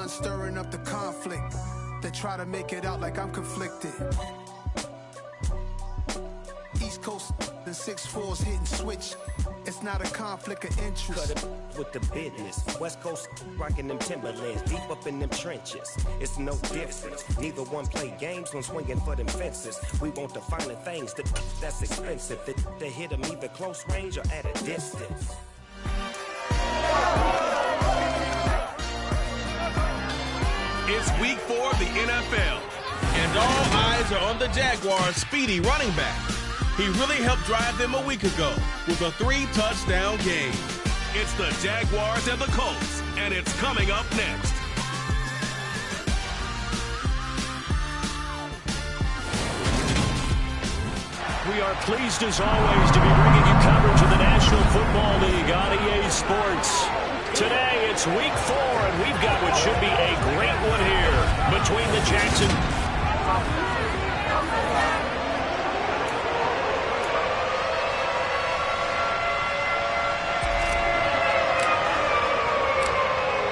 one stirring up the conflict. They try to make it out like I'm conflicted. East Coast, the 6'4's hitting switch. It's not a conflict of interest. Cut it with the business. West Coast rocking them Timberlands, deep up in them trenches. It's no difference. Neither one play games when swinging for them fences. We want the finer things, that's expensive. They hit them either close range or at a distance. It's week 4 of the NFL, and all eyes are on the Jaguars' speedy running back. He really helped drive them a week ago with a 3-touchdown game. It's the Jaguars and the Colts, and it's coming up next. We are pleased, as always, to be bringing you coverage of the National Football League on EA Sports. Today, it's week 4, and we've got what should be a great one here between the Jackson.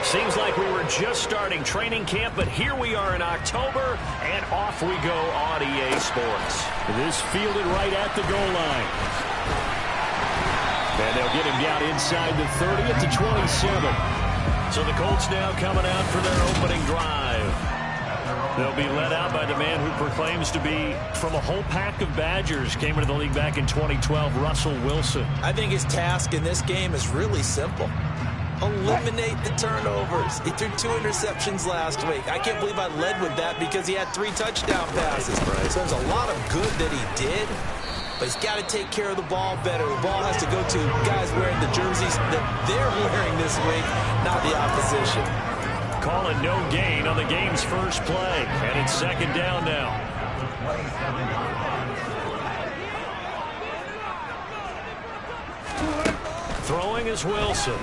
Seems like we were just starting training camp, but here we are in October, and off we go on EA Sports. This fielded right at the goal line. And they'll get him down inside the 30 at the 27. So the Colts now coming out for their opening drive. They'll be led out by the man who proclaims to be from a whole pack of Badgers. Came into the league back in 2012, Russell Wilson. I think his task in this game is really simple. Eliminate the turnovers. He threw 2 interceptions last week. I can't believe I led with that because he had 3 touchdown passes. So there's a lot of good that he did, but he's got to take care of the ball better. The ball has to go to guys wearing the jerseys that they're wearing this week, not the opposition. Calling no gain on the game's first play, and it's second down now. Throwing is Wilson.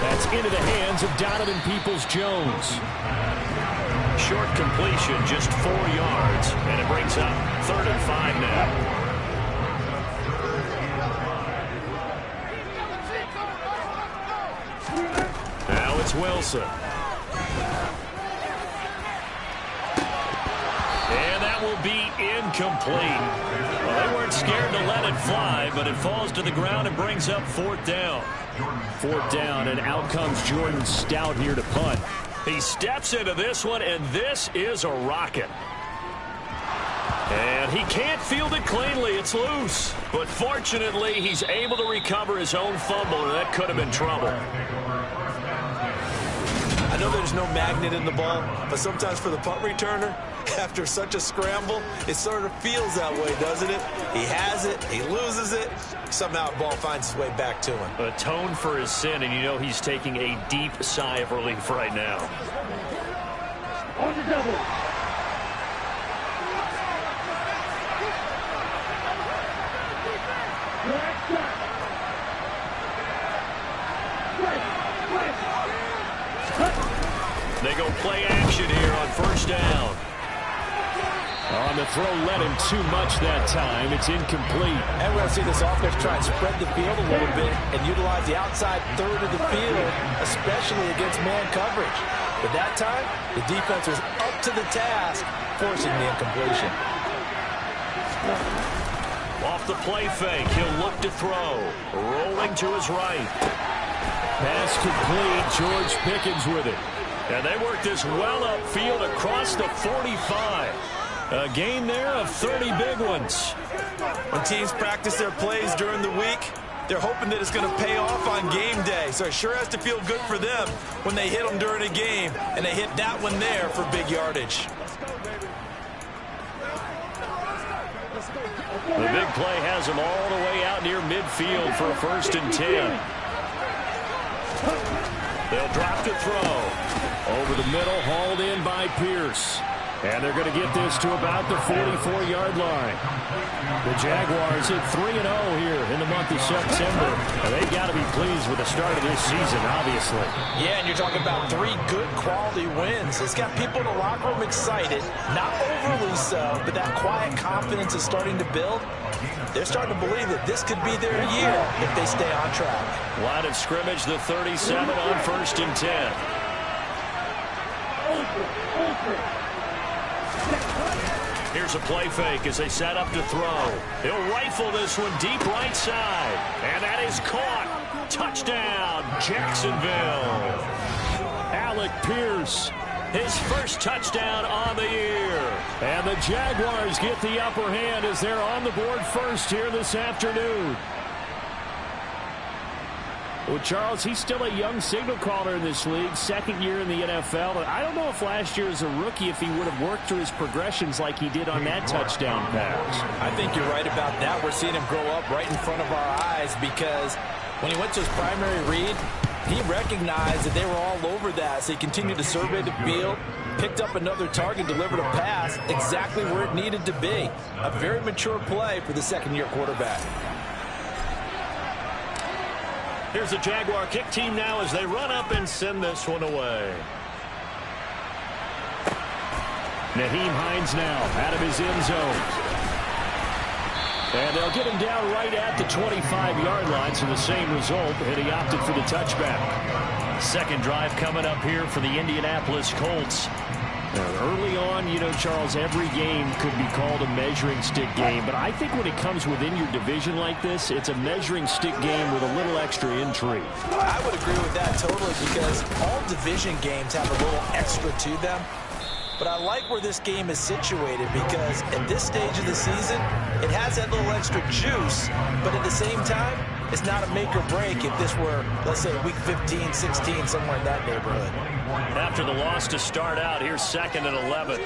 That's into the hands of Donovan Peoples-Jones. Short completion, just 4 yards, and it brings up 3rd and 5 now. Now it's Wilson. And that will be incomplete. Well, they weren't scared to let it fly, but it falls to the ground and brings up 4th down. 4th down, and out comes Jordan Stout here to punt. He steps into this one, and this is a rocket. And he can't field it cleanly. It's loose. But fortunately, he's able to recover his own fumble, or that could have been trouble. I know there's no magnet in the ball, but sometimes for the punt returner, after such a scramble, it sort of feels that way, doesn't it? He has it, he loses it, somehow the ball finds its way back to him. Atone for his sin, and you know he's taking a deep sigh of relief right now. On the double. They go play action here on 1st down. On the throw, led him too much that time. It's incomplete. And we're going to see this offense try and spread the field a little bit and utilize the outside 3rd of the field, especially against man coverage. But that time, the defense was up to the task, forcing the incompletion. Off the play fake, he'll look to throw. Rolling to his right. Pass complete. George Pickens with it. And they work this well upfield across the 45. A gain there of 30 big ones. When teams practice their plays during the week, they're hoping that it's going to pay off on game day. So it sure has to feel good for them when they hit them during a game. And they hit that one there for big yardage. The big play has them all the way out near midfield for a 1st and 10. They'll drop to throw. Over the middle, hauled in by Pierce. And they're going to get this to about the 44-yard line. The Jaguars hit 3-0 here in the month of September. And they've got to be pleased with the start of this season, obviously. Yeah, and you're talking about 3 good quality wins. It's got people in the locker room excited. Not overly so, but that quiet confidence is starting to build. They're starting to believe that this could be their year if they stay on track. Line of scrimmage, the 37 on 1st and 10. Here's a play fake as they set up to throw. He'll rifle this one deep right side. And that is caught. Touchdown, Jacksonville. Alec Pierce, his first touchdown on the year. And the Jaguars get the upper hand as they're on the board first here this afternoon. Well, Charles, he's still a young signal caller in this league, second year in the NFL. I don't know if last year as a rookie if he would have worked through his progressions like he did on that touchdown pass. I think you're right about that. We're seeing him grow up right in front of our eyes because when he went to his primary read, he recognized that they were all over that, so he continued to survey the field, picked up another target, delivered a pass exactly where it needed to be. A very mature play for the second-year quarterback. Here's the Jaguar kick team now as they run up and send this one away. Nyheim Hines now out of his end zone. And they'll get him down right at the 25-yard line, so the same result, and he opted for the touchback. Second drive coming up here for the Indianapolis Colts. Early on, you know, Charles, every game could be called a measuring stick game. But I think when it comes within your division like this, it's a measuring stick game with a little extra intrigue. I would agree with that totally because all division games have a little extra to them. But I like where this game is situated because at this stage of the season, it has that little extra juice. But at the same time, it's not a make or break if this were, let's say, week 15, 16, somewhere in that neighborhood. After the loss to start out, here's 2nd and 11.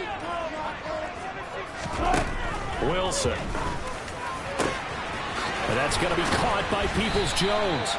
Wilson. And that's going to be caught by Peoples-Jones.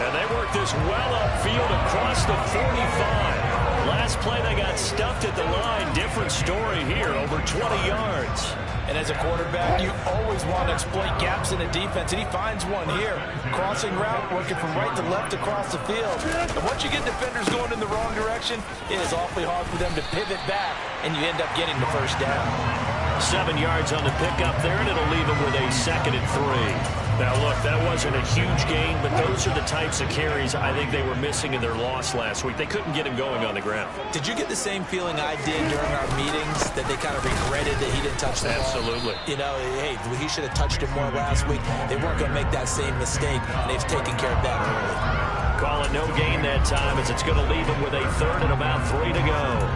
And they work this well upfield across the 45. Last play, they got stuffed at the line. Different story here, over 20 yards. And as a quarterback, you always want to exploit gaps in the defense, and he finds one here. Crossing route, working from right to left across the field. And once you get defenders going in the wrong direction, it is awfully hard for them to pivot back, and you end up getting the first down. 7 yards on the pickup there, and it'll leave them with a 2nd and 3. Now, look, that wasn't a huge gain, but those are the types of carries I think they were missing in their loss last week. They couldn't get him going on the ground. Did you get the same feeling I did during our meetings, that they kind of regretted that he didn't touch the ball? Absolutely. You know, hey, he should have touched it more last week. They weren't going to make that same mistake, and they've taken care of that early. Call it no gain that time as it's going to leave him with a 3rd and about 3 to go.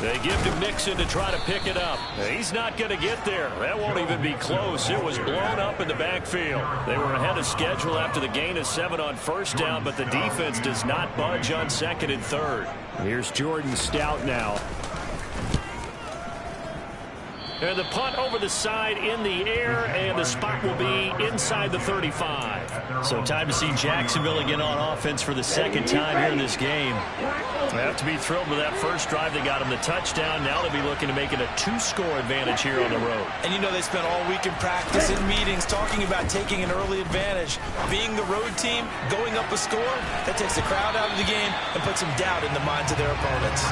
They give to Mixon to try to pick it up. He's not going to get there. That won't even be close. It was blown up in the backfield. They were ahead of schedule after the gain of 7 on first down, but the defense does not budge on 2nd and 3rd. Here's Jordan Stout now. And the punt over the side in the air, and the spot will be inside the 35. So time to see Jacksonville again on offense for the 2nd time here in this game. They have to be thrilled with that first drive. They got him the touchdown. Now they'll be looking to make it a 2-score advantage here on the road. And you know they spent all week in practice and meetings talking about taking an early advantage. Being the road team, going up a score, that takes the crowd out of the game and puts some doubt in the minds of their opponents.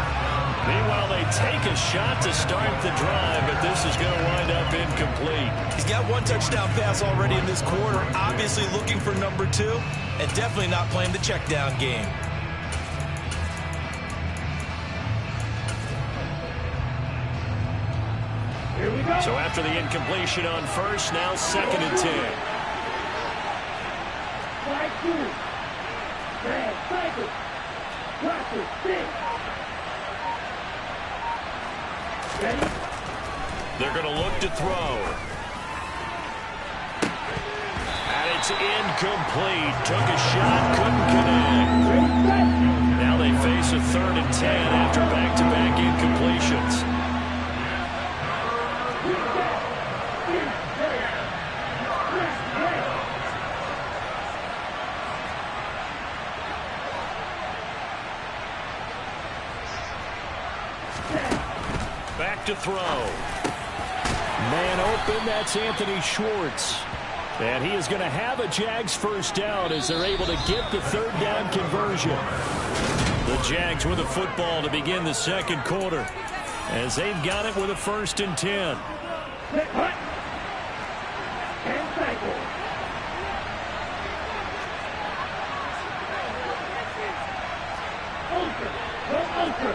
Meanwhile, they take a shot to start the drive, but this is going to wind up incomplete. He's got 1 touchdown pass already in this quarter, obviously looking for number 2, and definitely not playing the check down game. So after the incompletion on first, now 2nd and 10. They're going to look to throw. And it's incomplete. Took a shot, couldn't connect. Now they face a 3rd and 10 after back-to-back incompletions. Back to throw. Man open, that's Anthony Schwartz. And he is going to have a Jags first down as they're able to get the 3rd down conversion. The Jags with a football to begin the 2nd quarter. as they've got it with a 1st and 10. Hut. And cycle. Ultra. Go ultra.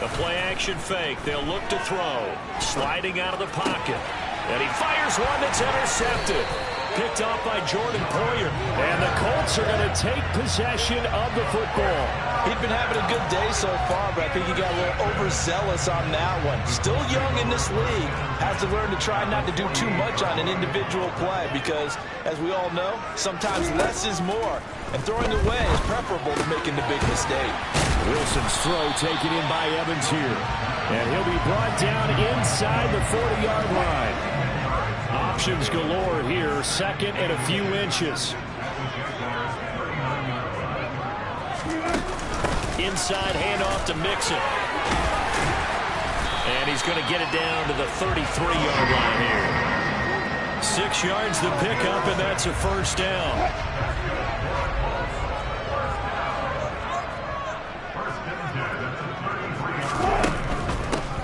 The play action fake. They'll look to throw. Sliding out of the pocket. And he fires one that's intercepted. Picked off by Jordan Poyer. And the Colts are going to take possession of the football. He'd been having a good day so far, but I think he got a little overzealous on that one. Still young in this league. Has to learn to try not to do too much on an individual play because, as we all know, sometimes less is more. And throwing away is preferable to making the big mistake. Wilson's throw taken in by Evans here. And he'll be brought down inside the 40-yard line. Options galore here. 2nd and a few inches. Inside handoff to Mixon. And he's going to get it down to the 33-yard line here. 6 yards to pick up, and that's a 1st down.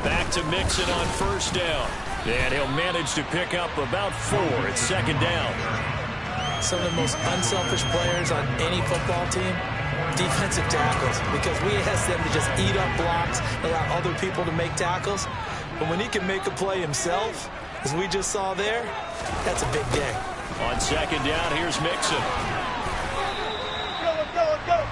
Back to Mixon on 1st down. And he'll manage to pick up about 4. It's 2nd down. Some of the most unselfish players on any football team, defensive tackles, because we ask them to just eat up blocks, allow other people to make tackles. But when he can make a play himself, as we just saw there, that's a big day. On 2nd down, here's Mixon. Let's go.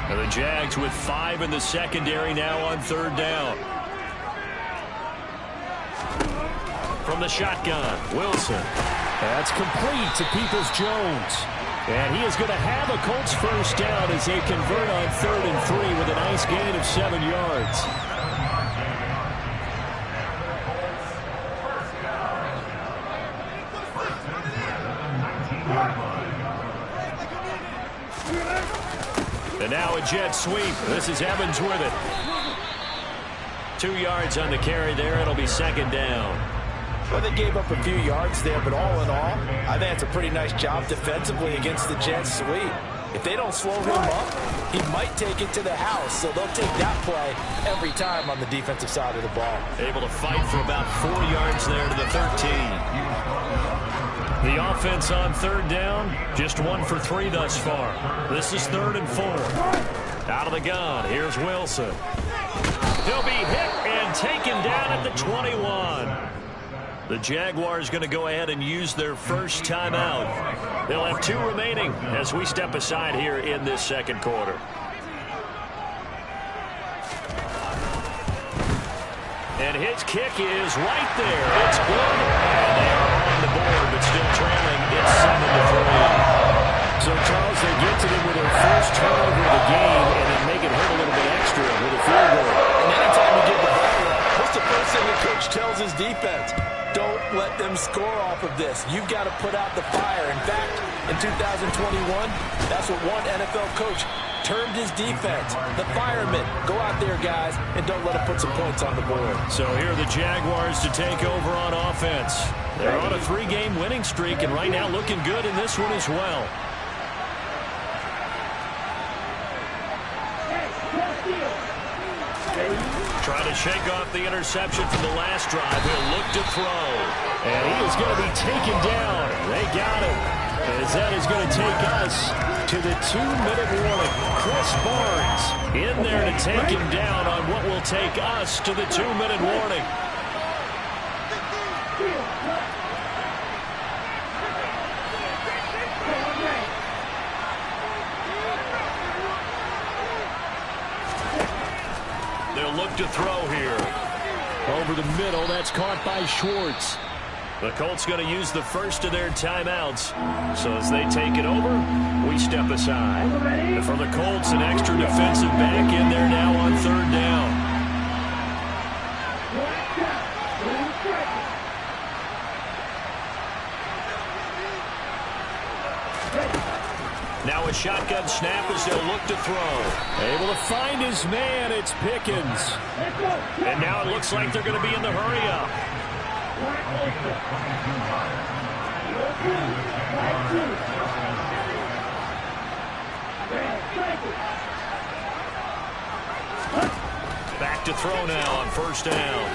And the Jags with 5 in the secondary now on 3rd down. From the shotgun, Wilson. That's complete to Peoples-Jones. And he is going to have a Colts 1st down as they convert on 3rd and 3 with a nice gain of 7 yards. And now a jet sweep. This is Evans with it. 2 yards on the carry there. It'll be 2nd down. Well, they gave up a few yards there, but all in all, I think it's a pretty nice job defensively against the jet sweep. If they don't slow him up, he might take it to the house, so they'll take that play every time on the defensive side of the ball. Able to fight for about 4 yards there to the 13. The offense on 3rd down, just 1 for 3 thus far. This is 3rd and 4. Out of the gun, here's Wilson. He'll be hit and taken down at the 21. The Jaguars going to go ahead and use their first timeout. They'll have 2 remaining as we step aside here in this 2nd quarter. And his kick is right there. It's good. And they are on the board, but still trailing. It's 7-3. So, Charles, they get to them with their first turnover of the game and then make it hurt a little bit extra with a field goal. And anytime you get the ball, what's the first thing the coach tells his defense? Don't let them score off of this. You've got to put out the fire. In fact, in 2021, that's what one NFL coach termed his defense. The firemen. Go out there, guys, and don't let them put some points on the board. So here are the Jaguars to take over on offense. They're on a 3-game winning streak, and right now looking good in this one as well. Trying to shake off the interception from the last drive. He'll look to throw. And he is going to be taken down. They got him. As that is going to take us to the 2-minute warning. Chris Barnes in there to take him down on what will take us to the 2-minute warning. They'll look to throw here. Over the middle, that's caught by Schwartz. The Colts going to use the first of their timeouts. So as they take it over, we step aside. And for the Colts, an extra defensive back in there now on 3rd down. Now a shotgun snap as they'll look to throw. Able to find his man. It's Pickens. And now it looks like they're going to be in the hurry-up. Back to throw now on first down.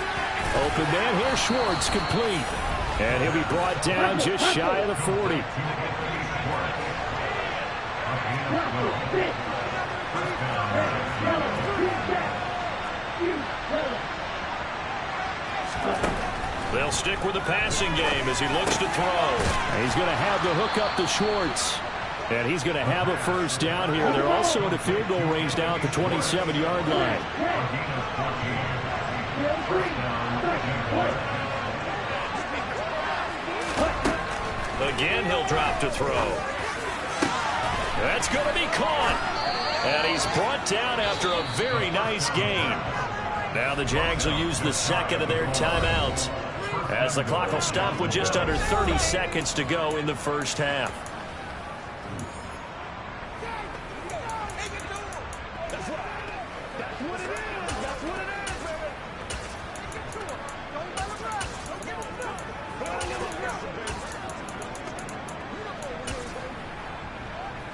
Open man here, Schwartz, complete. And he'll be brought down just shy of the 40. They'll stick with the passing game as he looks to throw. He's going to have the hook up to Schwartz. And he's going to have a first down here. They're also in the field goal range now at the 27-yard line. Again, he'll drop to throw. That's going to be caught. And he's brought down after a very nice gain. Now the Jags will use the second of their timeouts as the clock will stop with just under 30 seconds to go in the first half.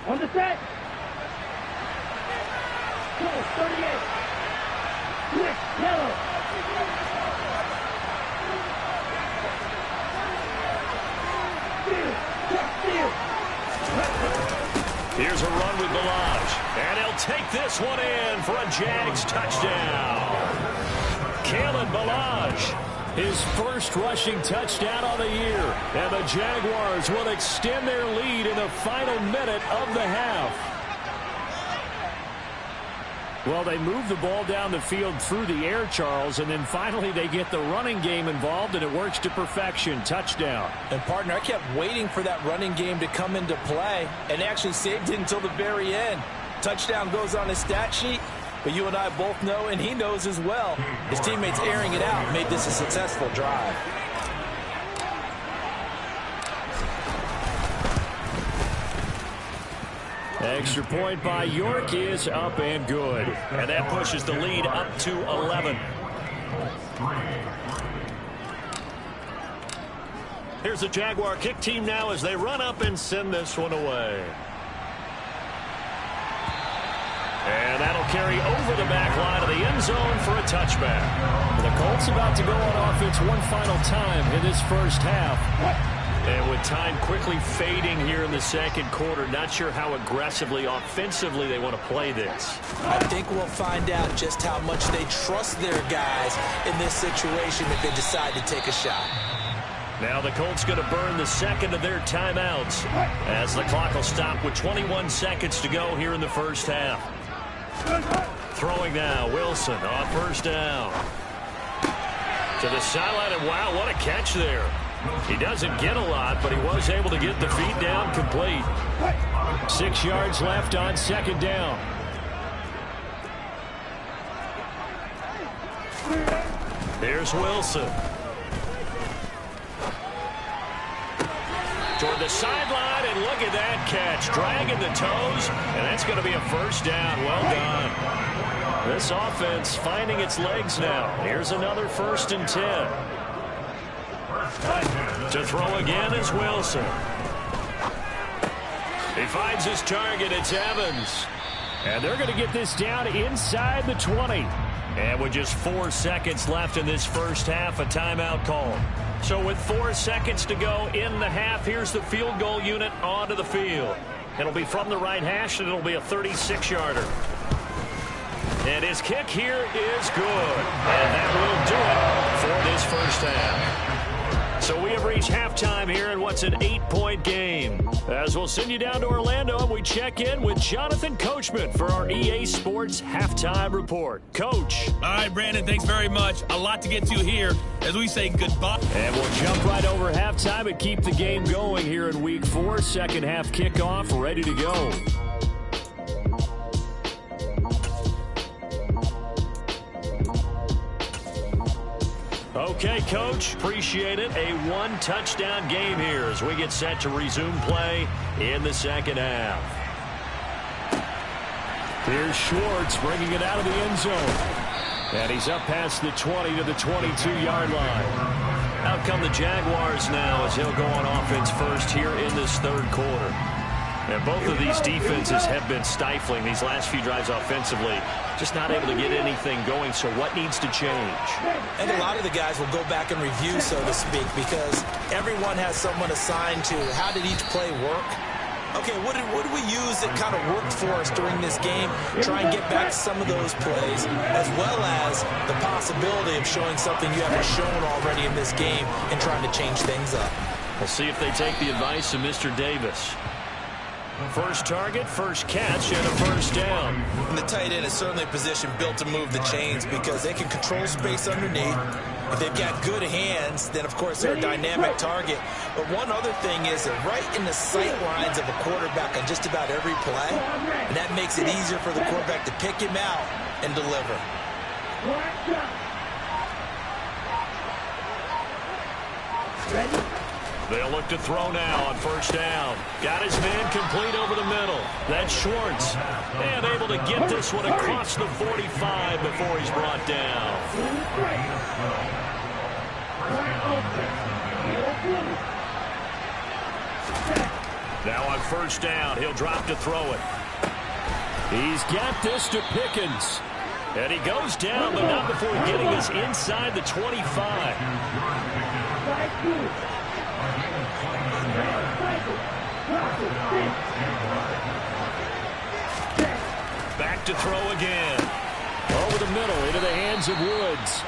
On the set. Go, 38. Quick, yellow. Here's a run with Ballage. And he'll take this one in for a Jags touchdown. Kalen Ballage, his first rushing touchdown on the year. And the Jaguars will extend their lead in the final minute of the half. Well, they move the ball down the field through the air, Charles, and then finally they get the running game involved, and it works to perfection. Touchdown. And, partner, I kept waiting for that running game to come into play and actually saved it until the very end. Touchdown goes on his stat sheet, but you and I both know, and he knows as well, his teammates airing it out made this a successful drive. Extra point by York is up and good. And that pushes the lead up to 11. Here's the Jaguar kick team now as they run up and send this one away. And that'll carry over the back line of the end zone for a touchback. The Colts about to go on offense one final time in this first half. And with time quickly fading here in the second quarter, not sure how aggressively, offensively they want to play this. I think we'll find out just how much they trust their guys in this situation if they decide to take a shot. Now the Colts going to burn the second of their timeouts as the clock will stop with 21 seconds to go here in the first half. Throwing now, Wilson on first down. To the sideline, and wow, what a catch there. He doesn't get a lot, but he was able to get the feet down complete. 6 yards left on second down. Here's Wilson. Toward the sideline, and look at that catch. Dragging the toes, and that's going to be a first down. Well done. This offense finding its legs now. Here's another 1st and 10. To throw again is Wilson. He finds his target. It's Evans. And they're going to get this down inside the 20. And with just 4 seconds left in this first half, a timeout call. So with 4 seconds to go in the half, here's the field goal unit onto the field. It'll be from the right hash, and it'll be a 36-yarder. And his kick here is good. And that will do it for this first half. So we have reached halftime here in what's an 8-point game. As we'll send you down to Orlando, and we check in with Jonathan Coachman for our EA Sports Halftime Report. Coach. All right, Brandon, thanks very much. A lot to get to here as we say goodbye. And we'll jump right over halftime and keep the game going here in Week 4. Second half kickoff ready to go. Okay, Coach, appreciate it. A 1-touchdown game here as we get set to resume play in the second half. Here's Schwartz bringing it out of the end zone. And he's up past the 20 to the 22-yard line. Out come the Jaguars now as he'll go on offense first here in this third quarter. And both of these defenses have been stifling these last few drives offensively. Just not able to get anything going, so what needs to change? And a lot of the guys will go back and review, so to speak, because everyone has someone assigned to how did each play work. Okay, what did we use that kind of worked for us during this game? Try and get back to some of those plays, as well as the possibility of showing something you haven't shown already in this game and trying to change things up. We'll see if they take the advice of Mr. Davis. First target, first catch, and a first down. And the tight end is certainly a position built to move the chains because they can control space underneath. If they've got good hands, then, of course, they're a dynamic target. But one other thing is that right in the sight lines of a quarterback on just about every play, and that makes it easier for the quarterback to pick him out and deliver. They'll look to throw now on first down. Got his man complete over the middle. That's Schwartz. And able to get this one across the 45 before he's brought down. Now on first down, he'll drop to throw it. He's got this to Pickens. And he goes down, but not before getting us inside the 25. Back to throw again. Over the middle, into the hands of Woods.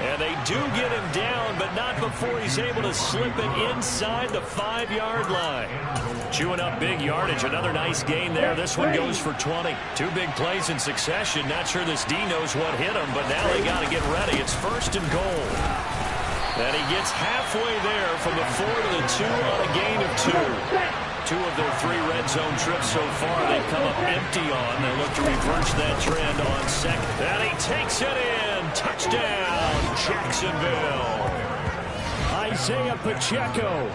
And they do get him down, but not before he's able to slip it inside the 5-yard line. Chewing up big yardage. Another nice gain there. This one goes for 20. Two big plays in succession. Not sure this D knows what hit him, but now they got to get ready. It's first and goal. And he gets halfway there from the 4 to the 2 on a gain of 2. 2 of their 3 red zone trips so far they've come up empty on. They look to reverse that trend on second. And he takes it in. Touchdown, Jacksonville. Isaiah Pacheco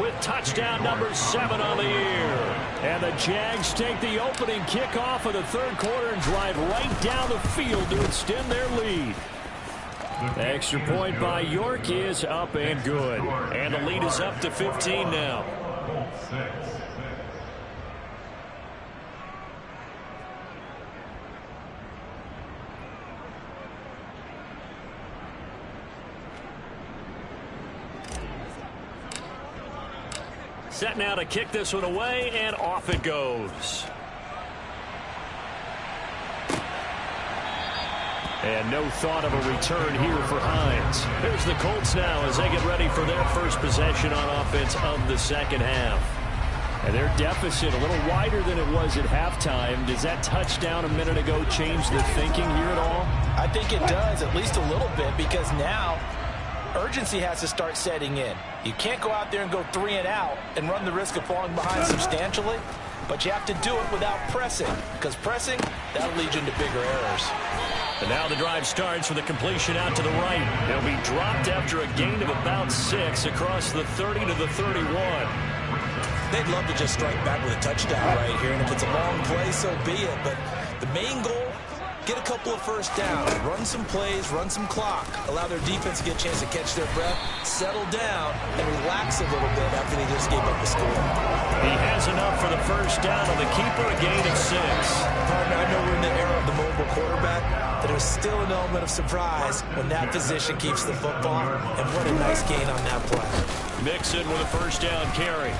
with touchdown number 7 on the year. And the Jags take the opening kickoff of the third quarter and drive right down the field to extend their lead. The extra point by York is up and good. And the lead is up to 15 now. Set now to kick this one away, and off it goes. And no thought of a return here for Hines. Here's the Colts now as they get ready for their first possession on offense of the second half. And their deficit a little wider than it was at halftime. Does that touchdown a minute ago change the thinking here at all? I think it does, at least a little bit, because now urgency has to start setting in. You can't go out there and go 3 and out and run the risk of falling behind substantially, but you have to do it without pressing, because pressing, that'll lead you into bigger errors. And now the drive starts with a completion out to the right. He'll be dropped after a gain of about 6 across the 30 to the 31. They'd love to just strike back with a touchdown right here, and if it's a long play, so be it. But the main goal, get a couple of first downs, run some plays, run some clock, allow their defense to get a chance to catch their breath, settle down, and relax a little bit after they just gave up the score. He has enough for the first down on the keeper, a gain of 6. Partner, I know we're in the era of the mobile quarterback, but there's still an element of surprise when that position keeps the football, and what a nice gain on that play. Mixon with a first down carry.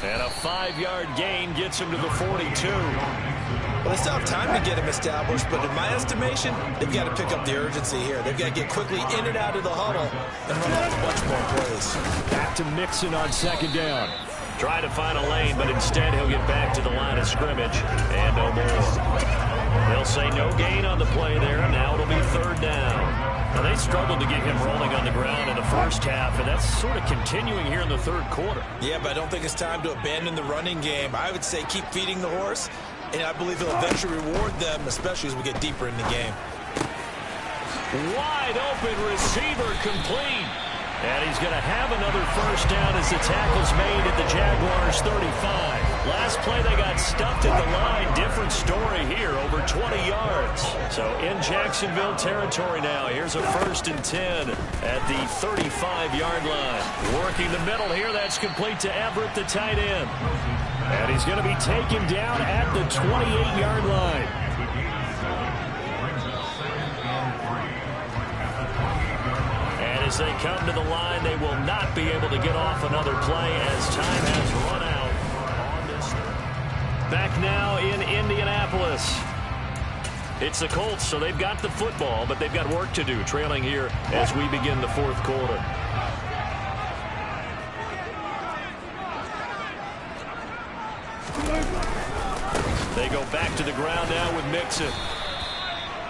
And a 5-yard gain gets him to the 42. Well, they still have time to get him established, but in my estimation, they've got to pick up the urgency here. They've got to get quickly in and out of the huddle and run off a bunch more plays. Back to Mixon on second down. Try to find a lane, but instead he'll get back to the line of scrimmage. And no more. They'll say no gain on the play there. Now it'll be third down. Now, they struggled to get him rolling on the ground in the first half, and that's sort of continuing here in the third quarter. Yeah, but I don't think it's time to abandon the running game. I would say keep feeding the horse, and I believe he'll eventually reward them, especially as we get deeper in the game. Wide open receiver complete. And he's going to have another first down as the tackle's made at the Jaguars' 35. Last play they got stuffed at the line. Different story here, over 20 yards. So in Jacksonville territory now. Here's a 1st and 10 at the 35-yard line. Working the middle here. That's complete to Everett, the tight end. And he's going to be taken down at the 28-yard line. As they come to the line, they will not be able to get off another play as time has run out on this. Back now in Indianapolis. It's the Colts, so they've got the football, but they've got work to do, trailing here as we begin the 4th quarter. They go back to the ground now with Mixon.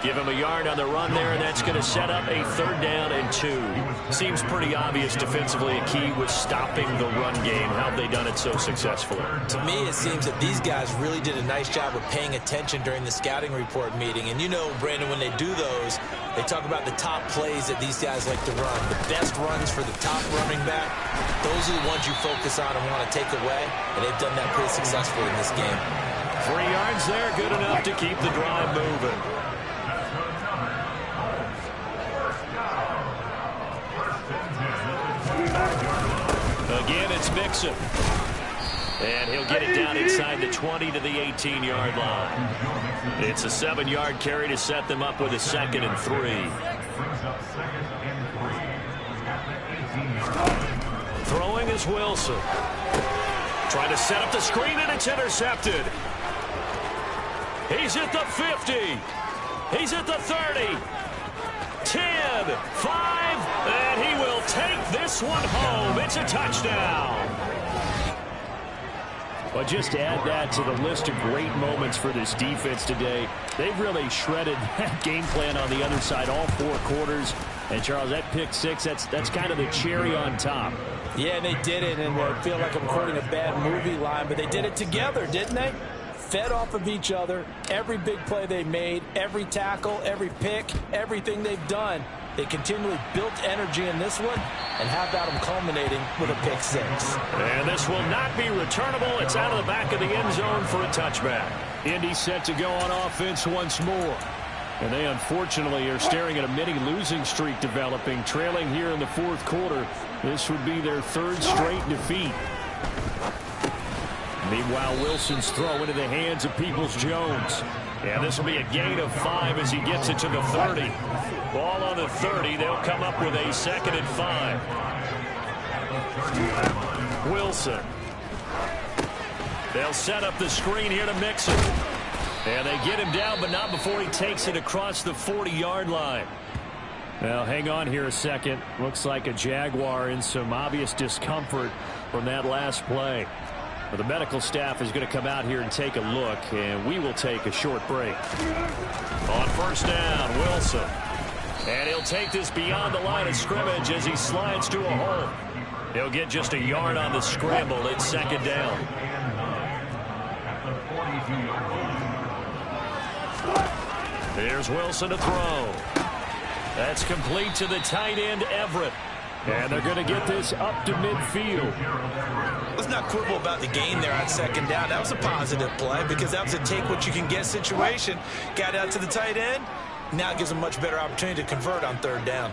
Give him a yard on the run there, and that's going to set up a 3rd down and 2. Seems pretty obvious defensively a key was stopping the run game. How have they done it so successfully? To me, it seems that these guys really did a nice job of paying attention during the scouting report meeting. And you know, Brandon, when they do those, they talk about the top plays that these guys like to run. The best runs for the top running back, those are the ones you focus on and want to take away. And they've done that pretty successfully in this game. 3 yards there, good enough to keep the drive moving. Again, it's Mixon. And he'll get it down inside the 20 to the 18-yard line. It's a 7-yard carry to set them up with a 2nd and 3. Throwing is Wilson. Trying to set up the screen, and it's intercepted. He's at the 50. He's at the 30. 10, 5, and he will take this one home. It's a touchdown. Well, just to add that to the list of great moments for this defense today, they've really shredded that game plan on the other side all 4 quarters. And, Charles, that pick 6, that's kind of the cherry on top. Yeah, and they did it, and I feel like I'm quoting a bad movie line, but they did it together, didn't they? Fed off of each other, every big play they made, every tackle, every pick, everything they've done. They continually built energy in this one, and how about them culminating with a pick 6? And this will not be returnable. It's out of the back of the end zone for a touchback. Indy set to go on offense once more. And they unfortunately are staring at a mini losing streak developing, trailing here in the 4th quarter. This would be their 3rd straight defeat. Meanwhile, Wilson's throw into the hands of Peoples-Jones. And this will be a gain of 5 as he gets it to the 30. Ball on the 30. They'll come up with a 2nd and 5. Wilson. They'll set up the screen here to Mixon. And they get him down, but not before he takes it across the 40-yard line. Now, hang on here a second. Looks like a Jaguar in some obvious discomfort from that last play. Well, the medical staff is going to come out here and take a look, and we will take a short break. On 1st down, Wilson. And he'll take this beyond the line of scrimmage as he slides to a hole. He'll get just a yard on the scramble. It's 2nd down. Here's Wilson to throw. That's complete to the tight end, Everett. And they're going to get this up to midfield. Let's not quibble about the gain there on 2nd down. That was a positive play because that was a take-what-you-can-get situation. Got out to the tight end. Now it gives them a much better opportunity to convert on 3rd down.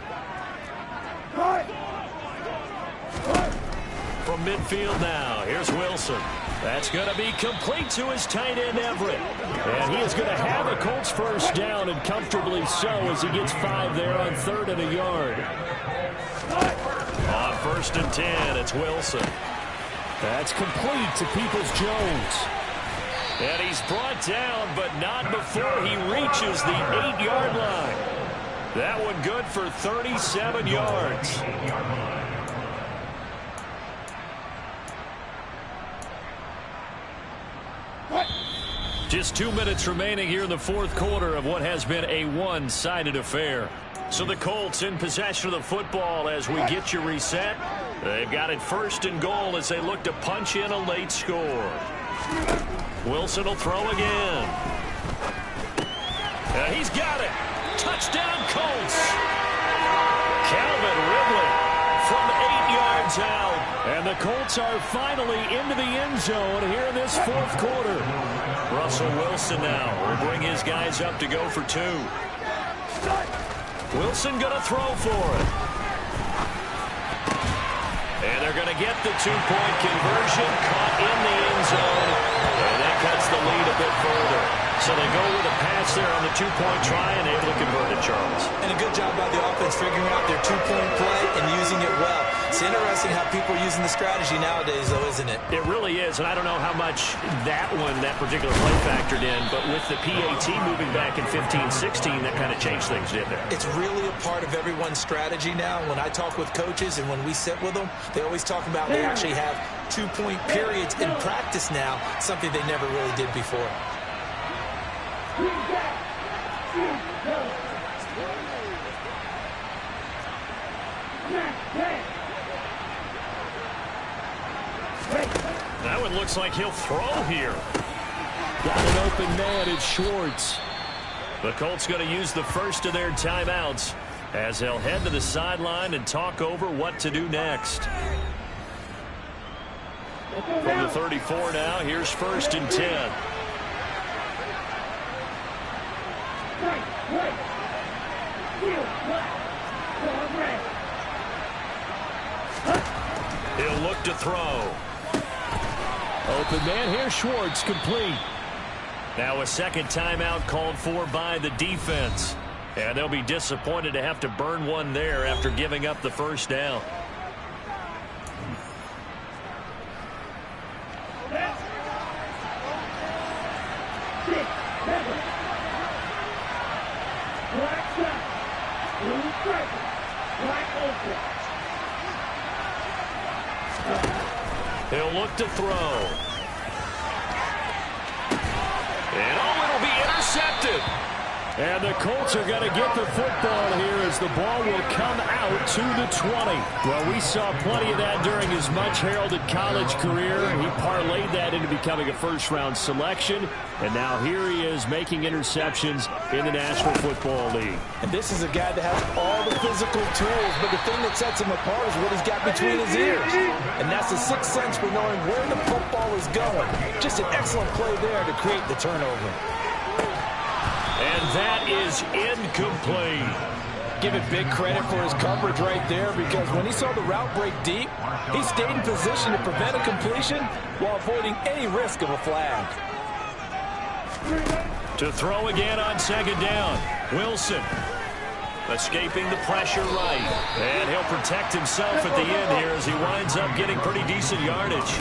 From midfield now, here's Wilson. That's going to be complete to his tight end, Everett. And he is going to have a Colts 1st down, and comfortably so as he gets 5 there on 3rd and a yard. On 1st and 10, it's Wilson. That's complete to Peoples-Jones. And he's brought down, but not before he reaches the 8-yard line. That one good for 37 yards. Just 2 minutes remaining here in the 4th quarter of what has been a one-sided affair. So the Colts in possession of the football as we get you reset. They've got it 1st and goal as they look to punch in a late score. Wilson will throw again. He's got it. Touchdown, Colts. Calvin Ridley from the the Colts are finally into the end zone here in this fourth quarter. Russell Wilson now will bring his guys up to go for two. Wilson going to throw for it. And they're going to get the two-point conversion, caught in the end zone, and that cuts the lead a bit further. So they go with a pass there on the two-point try and able to convert it, Charles. And a good job by the offense figuring out their two-point play and using it well. It's interesting how people are using the strategy nowadays, though, isn't it? It really is, and I don't know how much that particular play factored in, but with the PAT moving back in 15-16, that kind of changed things, didn't it? It's really a part of everyone's strategy now. When I talk with coaches and when we sit with them, they always talk about they actually have two-point periods in practice now, something they never really did before. That one looks like he'll throw here. Got an open man, it's Schwartz. The Colts going to use the first of their timeouts as they'll head to the sideline and talk over what to do next. From the 34 now, here's 1st and 10. He'll look to throw. Open man here, Schwartz, complete. Now a second timeout called for by the defense. And they'll be disappointed to have to burn one there after giving up the first down. He'll look to throw. And it'll be intercepted. And the Colts are going to get the football here as the ball will come out to the 20. Well, we saw plenty of that during his much-heralded college career. He parlayed that into becoming a first-round selection. And now here he is making interceptions in the National Football League. And this is a guy that has all the physical tools, but the thing that sets him apart is what he's got between his ears. And that's the sixth sense for knowing where the football is going. Just an excellent play there to create the turnover. And that is incomplete. Give it big credit for his coverage right there, because when he saw the route break deep, he stayed in position to prevent a completion while avoiding any risk of a flag. To throw again on second down. Wilson escaping the pressure right. And he'll protect himself at the end here as he winds up getting pretty decent yardage.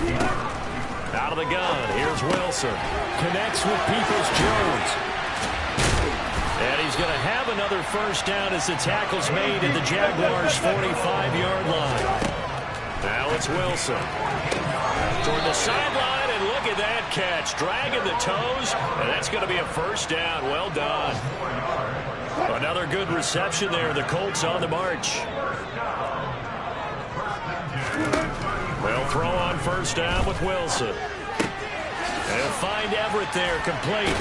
Out of the gun, here's Wilson. Connects with Peoples-Jones. And he's going to have another first down as the tackle's made at the Jaguars' 45-yard line. Now it's Wilson. Toward the sideline, and look at that catch. Dragging the toes, and that's going to be a first down. Well done. Another good reception there. The Colts on the march. They'll throw on first down with Wilson. They'll find Everett there, complete.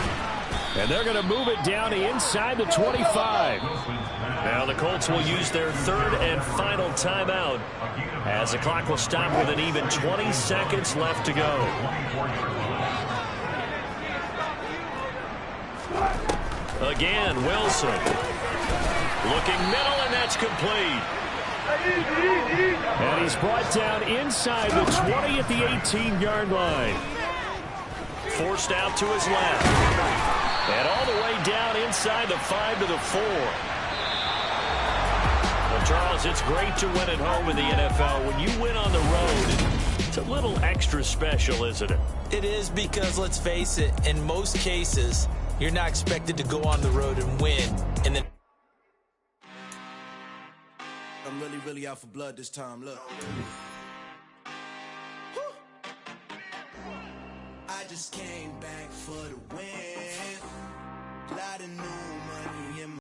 And they're going to move it down inside the 25. Now the Colts will use their third and final timeout as the clock will stop with an even 20 seconds left to go. Again, Wilson. Looking middle, and that's complete. And he's brought down inside the 20 at the 18-yard line. Forced out to his left. And all the way down inside the 5 to the 4. Well, Charles, it's great to win at home in the NFL. When you win on the road, it's a little extra special, isn't it? It is, because, let's face it, in most cases, you're not expected to go on the road and win. And then I'm really out for blood this time. Look. I just came back for the win. Lot of new money in my